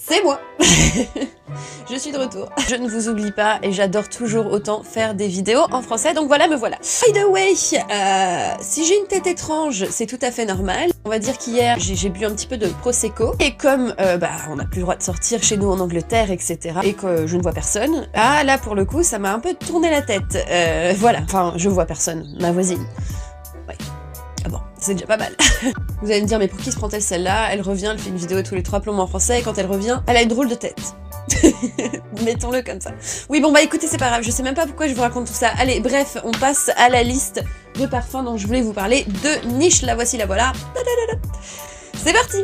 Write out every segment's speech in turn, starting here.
c'est moi. Je suis de retour. Je ne vous oublie pas et j'adore toujours autant faire des vidéos en français, donc voilà, me voilà. By the way, si j'ai une tête étrange, c'est tout à fait normal. On va dire qu'hier, j'ai bu un petit peu de Prosecco, et comme on n'a plus le droit de sortir chez nous en Angleterre, etc., et que je ne vois personne, ah là, pour le coup, ça m'a un peu tourné la tête. Voilà, enfin, je vois personne, ma voisine. Ouais. Ah bon, c'est déjà pas mal. Vous allez me dire, mais pour qui se prend-elle celle-là? Elle revient, elle fait une vidéo tous les 3 plombs en français, et quand elle revient, elle a une drôle de tête. Mettons-le comme ça. Oui, bon bah écoutez, c'est pas grave, je sais même pas pourquoi je vous raconte tout ça. Allez, bref, on passe à la liste de parfums dont je voulais vous parler, de niche, la voici, la voilà. C'est parti!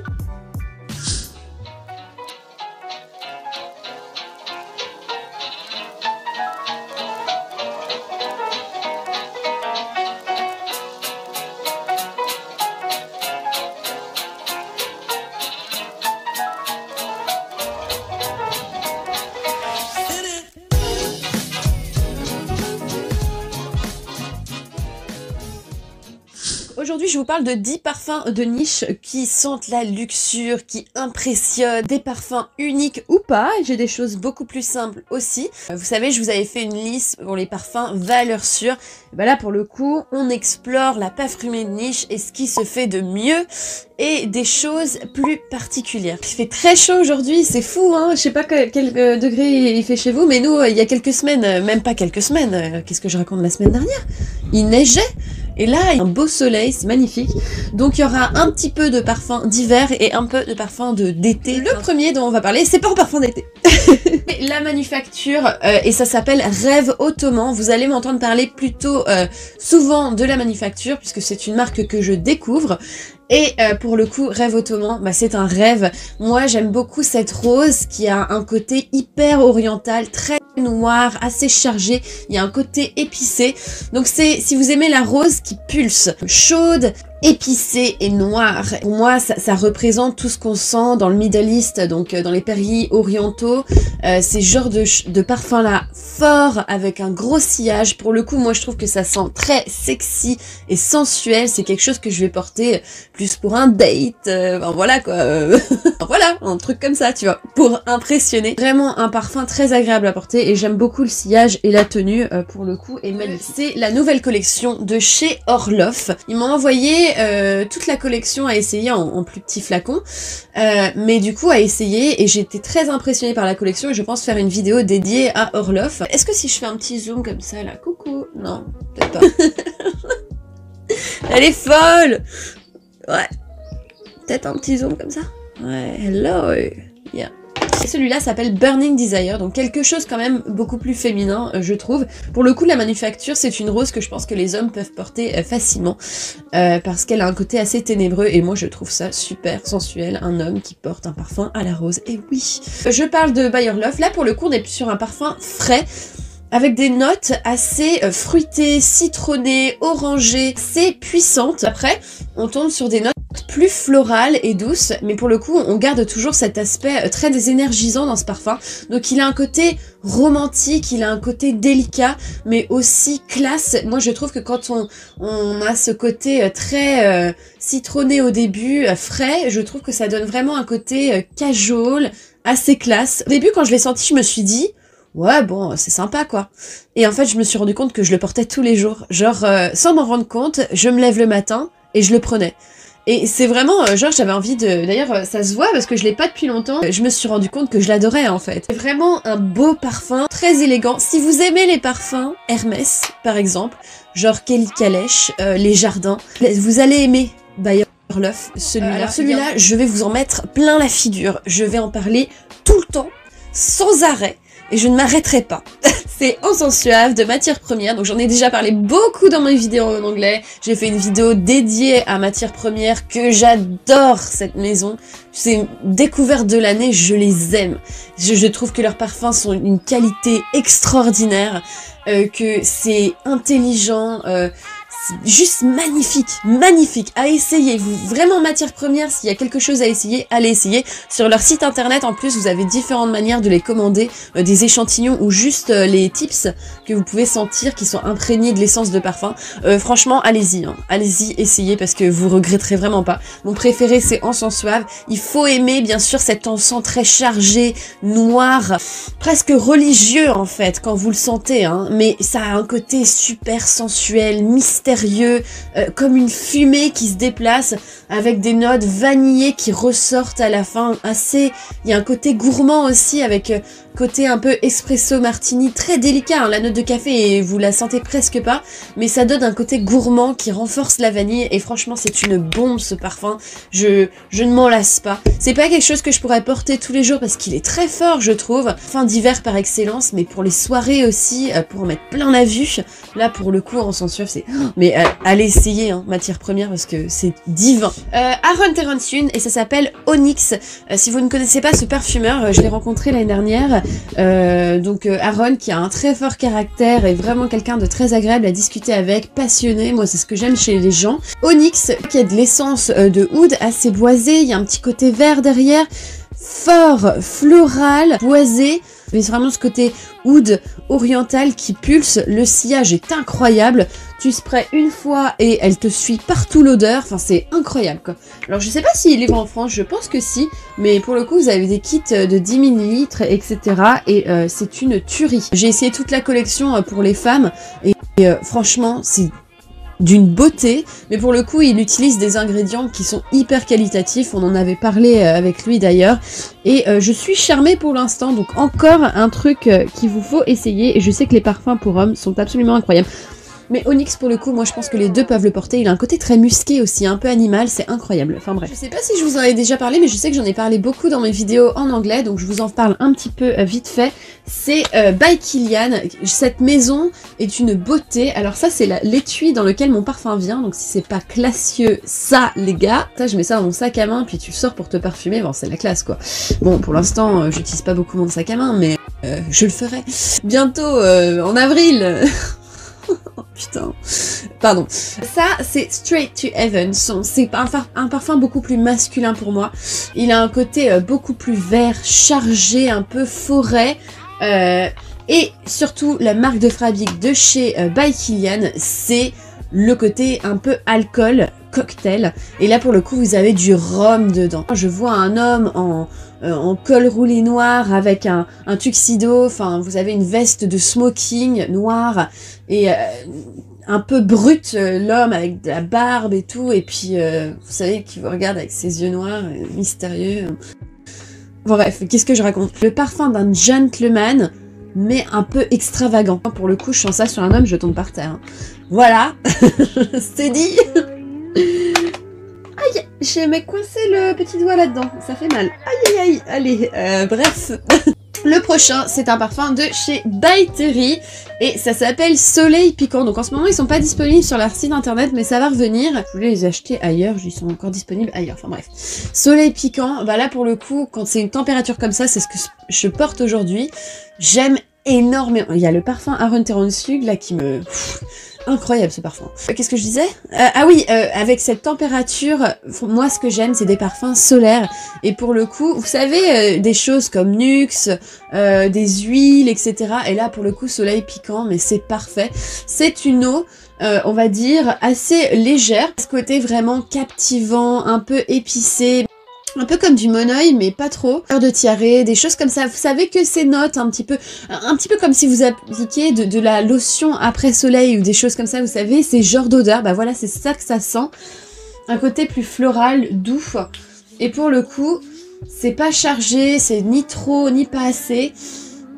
Aujourd'hui, je vous parle de 10 parfums de niche qui sentent la luxure, qui impressionnent, des parfums uniques ou pas. J'ai des choses beaucoup plus simples aussi. Vous savez, je vous avais fait une liste pour les parfums valeur sûre. Et ben là, pour le coup, on explore la parfumerie de niche et ce qui se fait de mieux et des choses plus particulières. Il fait très chaud aujourd'hui, c'est fou, hein. Je sais pas quel degré il fait chez vous, mais nous, il y a quelques semaines, même pas quelques semaines, qu'est-ce que je raconte la semaine dernière? Il neigeait. Et là, il y a un beau soleil, c'est magnifique. Donc il y aura un petit peu de parfum d'hiver et un peu de parfum d'été. Le premier dont on va parler, c'est pas un parfum d'été. La manufacture, et ça s'appelle Rêve Ottoman. Vous allez m'entendre parler plutôt souvent de la manufacture, puisque c'est une marque que je découvre. Et pour le coup, Rêve Ottoman, bah, c'est un rêve. Moi, j'aime beaucoup cette rose qui a un côté hyper oriental, très noir, assez chargé. Il y a un côté épicé. Donc c'est, si vous aimez la rose qui pulse, chaude, épicée et noire. Pour moi, ça représente tout ce qu'on sent dans le Middle East, donc dans les pays orientaux. Ces genres de parfums-là, forts, avec un gros sillage. Pour le coup, moi, je trouve que ça sent très sexy et sensuel. C'est quelque chose que je vais porter plus pour un date. Enfin, voilà, quoi. Voilà, un truc comme ça, tu vois, pour impressionner. Vraiment un parfum très agréable à porter et j'aime beaucoup le sillage et la tenue, pour le coup, est magnifique. C'est la nouvelle collection de chez Orloff. Ils m'ont envoyé toute la collection à essayer en plus petits flacons, mais du coup à essayer, et j'ai été très impressionnée par la collection et je pense faire une vidéo dédiée à Orloff. Est-ce que si je fais un petit zoom comme ça là, coucou, non, peut-être pas. Elle est folle. Ouais, peut-être un petit zoom comme ça. Ouais, hello, yeah. Et celui-là s'appelle Burning Desire, donc quelque chose quand même beaucoup plus féminin, je trouve. Pour le coup, la manufacture, c'est une rose que je pense que les hommes peuvent porter facilement, parce qu'elle a un côté assez ténébreux, et moi je trouve ça super sensuel, un homme qui porte un parfum à la rose, et oui. Je parle de By Orloff, là pour le coup on est sur un parfum frais, avec des notes assez fruitées, citronnées, orangées, assez puissantes. Après, on tombe sur des notes plus florales et douces, mais pour le coup, on garde toujours cet aspect très énergisant dans ce parfum. Donc il a un côté romantique, il a un côté délicat, mais aussi classe. Moi, je trouve que quand on a ce côté très citronné au début, frais, je trouve que ça donne vraiment un côté casual, assez classe. Au début, quand je l'ai senti, je me suis dit... ouais, bon, c'est sympa, quoi. Et en fait, je me suis rendu compte que je le portais tous les jours. Genre, sans m'en rendre compte, je me lève le matin et je le prenais. Et c'est vraiment, genre, j'avais envie de... D'ailleurs, ça se voit parce que je l'ai pas depuis longtemps. Je me suis rendu compte que je l'adorais, en fait. C'est vraiment un beau parfum, très élégant. Si vous aimez les parfums Hermès, par exemple, genre Kelly Calèche, Les Jardins, vous allez aimer By Orloff, celui-là. Alors celui-là, je vais vous en mettre plein la figure. Je vais en parler tout le temps, sans arrêt. Et je ne m'arrêterai pas. C'est Encens Suave de Matière Première, donc j'en ai déjà parlé beaucoup dans mes vidéos en anglais. J'ai fait une vidéo dédiée à Matière Première, que j'adore cette maison. C'est découverte de l'année, je les aime. Je trouve que leurs parfums sont d'une qualité extraordinaire, que c'est intelligent, C'est juste magnifique, magnifique, à essayer. Vraiment matière première, s'il y a quelque chose à essayer, allez essayer. Sur leur site internet, en plus, vous avez différentes manières de les commander, des échantillons ou juste les tips que vous pouvez sentir qui sont imprégnés de l'essence de parfum. Franchement, allez-y, hein. Allez-y, essayez parce que vous regretterez vraiment pas. Mon préféré, c'est Encens Suave. Il faut aimer, bien sûr, cet encens très chargé, noir, presque religieux en fait, quand vous le sentez, hein. Mais ça a un côté super sensuel, mystérieux, comme une fumée qui se déplace avec des notes vanillées qui ressortent à la fin. Assez, il y a un côté gourmand aussi avec côté un peu espresso martini, très délicat, hein. La note de café, vous la sentez presque pas, mais ça donne un côté gourmand qui renforce la vanille et franchement c'est une bombe ce parfum. Je ne m'en lasse pas. C'est pas quelque chose que je pourrais porter tous les jours parce qu'il est très fort je trouve. Fin d'hiver par excellence, mais pour les soirées aussi, pour en mettre plein la vue. Là pour le coup Encens Suave c'est... Mais allez essayer hein, matière première parce que c'est divin. Aron Terence-Yoon et ça s'appelle Onyx. Si vous ne connaissez pas ce parfumeur, je l'ai rencontré l'année dernière. Donc Aron qui a un très fort caractère et vraiment quelqu'un de très agréable à discuter avec, passionné, moi c'est ce que j'aime chez les gens. Onyx qui a de l'essence de oud assez boisé, il y a un petit côté vert derrière, fort, floral, boisé, mais c'est vraiment ce côté oud oriental qui pulse, le sillage est incroyable, tu sprays une fois et elle te suit partout l'odeur, enfin c'est incroyable quoi. Alors je sais pas s'il est livré en France, je pense que si, mais pour le coup vous avez des kits de 10 ml etc. et c'est une tuerie. J'ai essayé toute la collection pour les femmes et franchement c'est d'une beauté, mais pour le coup il utilise des ingrédients qui sont hyper qualitatifs, on en avait parlé avec lui d'ailleurs, et je suis charmée pour l'instant, donc encore un truc qu'il vous faut essayer, et je sais que les parfums pour hommes sont absolument incroyables. Mais Onyx pour le coup, moi je pense que les deux peuvent le porter, il a un côté très musqué aussi, un peu animal, c'est incroyable, enfin bref. Je sais pas si je vous en ai déjà parlé, mais je sais que j'en ai parlé beaucoup dans mes vidéos en anglais, donc je vous en parle un petit peu vite fait. C'est by Kilian, cette maison est une beauté, alors ça c'est l'étui dans lequel mon parfum vient, donc si c'est pas classieux, ça les gars, ça je mets ça dans mon sac à main, puis tu sors pour te parfumer, bon c'est la classe quoi. Bon pour l'instant j'utilise pas beaucoup mon sac à main, mais je le ferai bientôt en avril. Oh putain, pardon. Ça, c'est Straight to Heaven. C'est un parfum beaucoup plus masculin pour moi. Il a un côté beaucoup plus vert, chargé, un peu forêt. Et surtout, la marque de fabrique de chez by Kilian, c'est le côté un peu alcool, cocktail. Et là, pour le coup, vous avez du rhum dedans. Je vois un homme en col roulé noir avec un tuxedo, enfin vous avez une veste de smoking noire et un peu brut, l'homme avec de la barbe et tout, et puis vous savez qui vous regarde avec ses yeux noirs, mystérieux. Bon bref, qu'est-ce que je raconte? Le parfum d'un gentleman, mais un peu extravagant. Pour le coup, je sens ça sur un homme, je tombe par terre. Hein. Voilà, c'est dit. Aïe, j'ai coincé le petit doigt là-dedans, ça fait mal. Aïe aïe aïe, allez, bref. Le prochain, c'est un parfum de chez By Terry et ça s'appelle Soleil Piquant. Donc en ce moment, ils sont pas disponibles sur leur site internet, mais ça va revenir. Je voulais les acheter ailleurs, ils sont encore disponibles ailleurs. Enfin bref. Soleil Piquant, bah là pour le coup, quand c'est une température comme ça, c'est ce que je porte aujourd'hui. J'aime énormément. Il y a le parfum Aron Terence-Yoon là qui me... Incroyable ce parfum. Qu'est-ce que je disais? Ah oui, avec cette température, moi ce que j'aime c'est des parfums solaires. Et pour le coup, vous savez, des choses comme Nux, des huiles, etc. Et là pour le coup, Soleil Piquant, mais c'est parfait. C'est une eau, on va dire, assez légère. Ce côté vraiment captivant, un peu épicé. Un peu comme du Monoi, mais pas trop. Fleur de tiare, des choses comme ça. Vous savez que ces notes, un petit peu comme si vous appliquiez de la lotion après soleil ou des choses comme ça, vous savez, ces genres d'odeurs. Bah voilà, c'est ça que ça sent. Un côté plus floral, doux. Et pour le coup, c'est pas chargé, c'est ni trop, ni pas assez.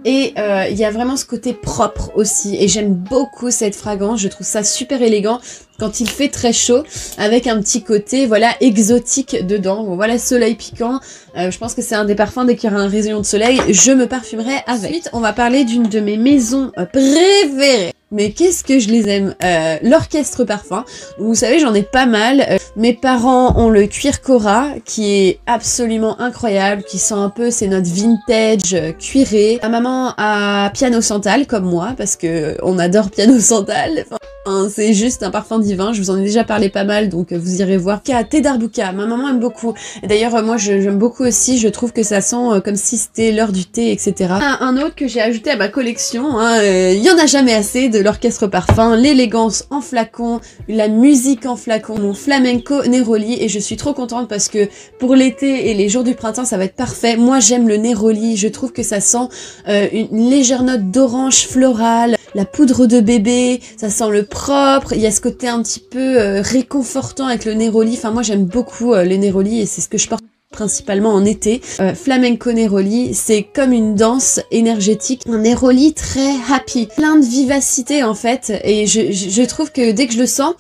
Et il y a vraiment ce côté propre aussi. Et j'aime beaucoup cette fragrance, je trouve ça super élégant. Quand il fait très chaud, avec un petit côté, voilà, exotique dedans. Bon, voilà, Soleil Piquant. Je pense que c'est un des parfums, dès qu'il y aura un rayon de soleil, je me parfumerai avec. Ensuite, on va parler d'une de mes maisons préférées. Mais qu'est-ce que je les aime, l'Orchestre Parfum. Vous savez, j'en ai pas mal. Mes parents ont le Cuir Cora, qui est absolument incroyable, qui sent un peu ces notes vintage, cuirées. Ma maman a Piano Santal, comme moi, parce que on adore Piano Santal. Enfin, Hein, c'est juste un parfum divin, je vous en ai déjà parlé pas mal, donc vous irez voir. Thé d'Arbouka, ma maman aime beaucoup. D'ailleurs, moi j'aime beaucoup aussi, je trouve que ça sent comme si c'était l'heure du thé, etc. Un autre que j'ai ajouté à ma collection, hein, y en a jamais assez, de l'Orchestre Parfum, l'élégance en flacon, la musique en flacon, mon flamenco Neroli, et je suis trop contente parce que pour l'été et les jours du printemps, ça va être parfait. Moi j'aime le Neroli, je trouve que ça sent une légère note d'orange florale, la poudre de bébé, ça sent le propre, il y a ce côté un petit peu réconfortant avec le Neroli, enfin moi j'aime beaucoup le Neroli et c'est ce que je porte principalement en été. Flamenco Neroli, c'est comme une danse énergétique, un Neroli très happy, plein de vivacité en fait, et je trouve que dès que je le sens,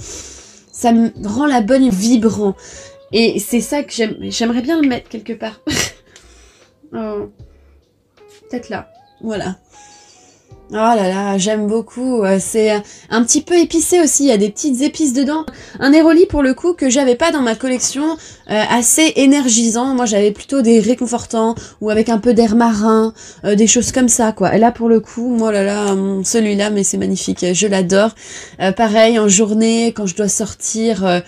ça me rend la bonne vibrant, et c'est ça que j'aimerais bien le mettre quelque part. Oh. Peut-être là, voilà. Oh là là, j'aime beaucoup, c'est un petit peu épicé aussi, il y a des petites épices dedans. Un Neroli pour le coup que j'avais pas dans ma collection, assez énergisant, moi j'avais plutôt des réconfortants, ou avec un peu d'air marin, des choses comme ça quoi. Et là pour le coup, oh là là, celui-là mais c'est magnifique, je l'adore. Pareil en journée, quand je dois sortir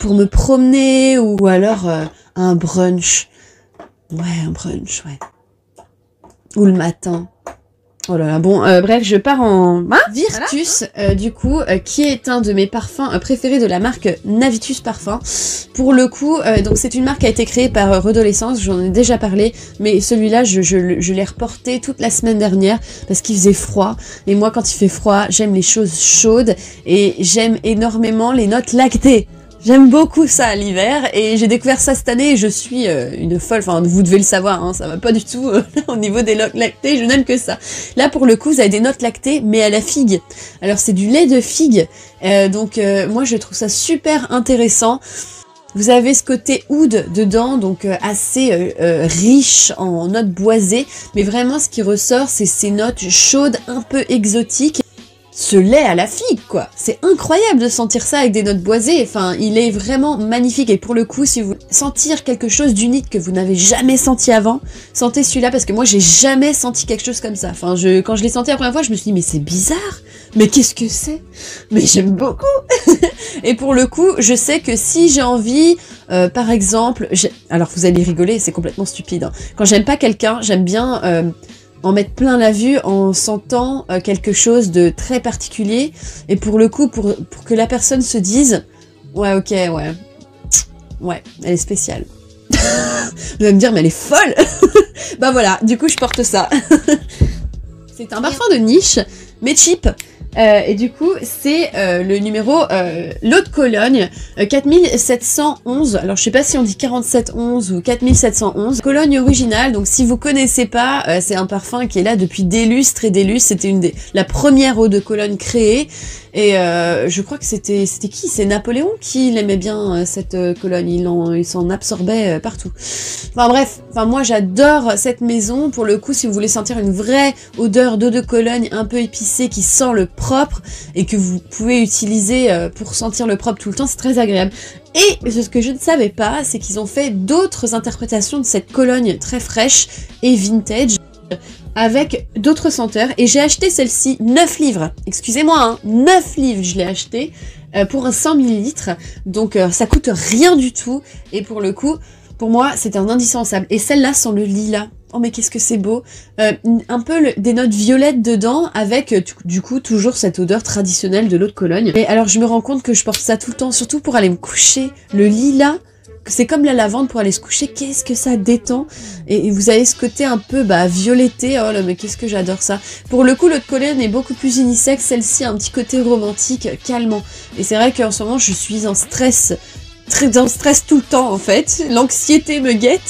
pour me promener, ou alors un brunch. Ouais, un brunch, ouais. Ou le matin. Oh là là, bon, bref, je pars en Virtus, voilà. Du coup, qui est un de mes parfums préférés de la marque Navitus Parfum. Pour le coup, donc c'est une marque qui a été créée par Redolescence, j'en ai déjà parlé, mais celui-là, je l'ai reporté toute la semaine dernière parce qu'il faisait froid. Et moi, quand il fait froid, j'aime les choses chaudes et j'aime énormément les notes lactées. J'aime beaucoup ça à l'hiver et j'ai découvert ça cette année et je suis une folle, enfin vous devez le savoir, hein, ça va pas du tout au niveau des notes lactées, je n'aime que ça. Là pour le coup vous avez des notes lactées mais à la figue. Alors c'est du lait de figue, donc moi je trouve ça super intéressant. Vous avez ce côté oud dedans, donc assez riche en notes boisées, mais vraiment ce qui ressort c'est ces notes chaudes, un peu exotiques. Ce lait à la figue, quoi. C'est incroyable de sentir ça avec des notes boisées. Enfin, il est vraiment magnifique. Et pour le coup, si vous voulez sentir quelque chose d'unique que vous n'avez jamais senti avant, sentez celui-là parce que moi, j'ai jamais senti quelque chose comme ça. Enfin, quand je l'ai senti la première fois, je me suis dit, mais c'est bizarre. Mais qu'est-ce que c'est? Mais j'aime beaucoup. Et pour le coup, je sais que si j'ai envie, par exemple, alors vous allez rigoler, c'est complètement stupide, hein. Quand j'aime pas quelqu'un, j'aime bien en mettre plein la vue en sentant quelque chose de très particulier, et pour le coup pour que la personne se dise ouais ok ouais elle est spéciale. Vous allez me dire mais elle est folle. Bah voilà, du coup je porte ça. C'est un parfum de niche mais cheap. Et du coup, c'est le numéro l'eau de Cologne 4711. Alors, je sais pas si on dit 4711 ou 4711. Cologne originale. Donc, si vous connaissez pas, c'est un parfum qui est là depuis des lustres et des lustres. C'était la première eau de Cologne créée. Et je crois que c'était qui? C'est Napoléon qui l'aimait bien cette Cologne. Il s'en absorbait partout. Enfin bref, moi j'adore cette maison. Pour le coup, si vous voulez sentir une vraie odeur d'eau de Cologne un peu épicée qui sent le propre et que vous pouvez utiliser pour sentir le propre tout le temps, c'est très agréable. Et ce que je ne savais pas, c'est qu'ils ont fait d'autres interprétations de cette Cologne très fraîche et vintage avec d'autres senteurs, et j'ai acheté celle-ci 9 livres, excusez-moi, hein, 9 livres je l'ai acheté pour un 100 ml, donc ça coûte rien du tout, et pour le coup, pour moi, c'est un indispensable. Et celle-là sent le lilas. Oh mais qu'est-ce que c'est beau. Un peu des notes violettes dedans, avec du coup toujours cette odeur traditionnelle de l'eau de Cologne. Et alors je me rends compte que je porte ça tout le temps, surtout pour aller me coucher. Le lilas, c'est comme la lavande pour aller se coucher, qu'est-ce que ça détend. Et vous avez ce côté un peu violetté, oh là mais qu'est-ce que j'adore ça. Pour le coup l'eau de Cologne est beaucoup plus unisexe, celle-ci a un petit côté romantique, calmant. Et c'est vrai qu'en ce moment je suis en stress, tout le temps en fait, l'anxiété me guette,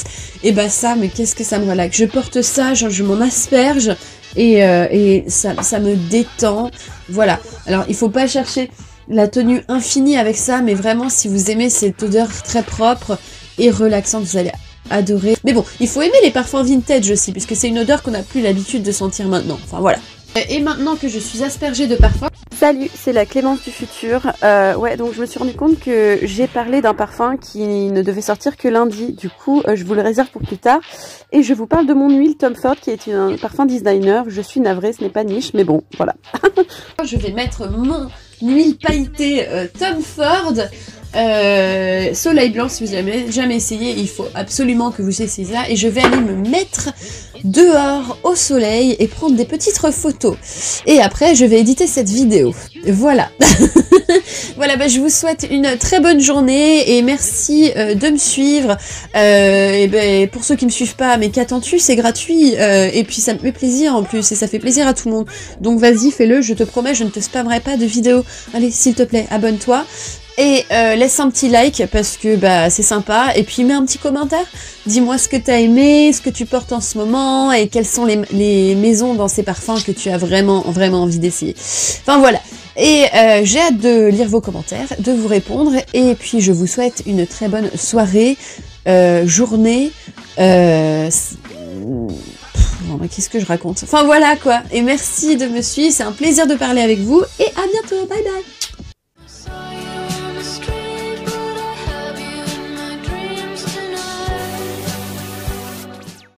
et ça, mais qu'est-ce que ça me relaxe. Je porte ça, genre je m'en asperge, et ça me détend, voilà. Alors il faut pas chercher la tenue infinie avec ça, mais vraiment si vous aimez cette odeur très propre et relaxante, vous allez adorer. Mais bon, il faut aimer les parfums vintage aussi, puisque c'est une odeur qu'on n'a plus l'habitude de sentir maintenant, enfin voilà. Et maintenant que je suis aspergée de parfum... Salut, c'est la Clémence du futur. Ouais, donc je me suis rendu compte que j'ai parlé d'un parfum qui ne devait sortir que lundi. Du coup, je vous le réserve pour plus tard. Et je vous parle de mon huile Tom Ford qui est un parfum designer. Je suis navrée, ce n'est pas niche, mais bon, voilà. Je vais mettre mon huile pailletée Tom Ford. Soleil blanc, si vous n'avez jamais essayé, il faut absolument que vous essayiez ça. Et je vais aller me mettre dehors au soleil et prendre des petites photos. Et après, je vais éditer cette vidéo. Voilà. Voilà, bah, je vous souhaite une très bonne journée et merci de me suivre. Et ben, pour ceux qui me suivent pas, mais qu'attends-tu, c'est gratuit. Et puis ça me fait plaisir en plus et ça fait plaisir à tout le monde. Donc vas-y, fais-le, je te promets, je ne te spammerai pas de vidéos. Allez, s'il te plaît, abonne-toi. Et laisse un petit like parce que bah c'est sympa. Et puis mets un petit commentaire. Dis-moi ce que t'as aimé, ce que tu portes en ce moment et quelles sont les maisons dans ces parfums que tu as vraiment envie d'essayer. Enfin voilà. Et j'ai hâte de lire vos commentaires, de vous répondre. Et puis je vous souhaite une très bonne soirée, journée. Qu'est-ce que je raconte? Enfin voilà quoi. Et merci de me suivre. C'est un plaisir de parler avec vous. Et à bientôt. Bye bye.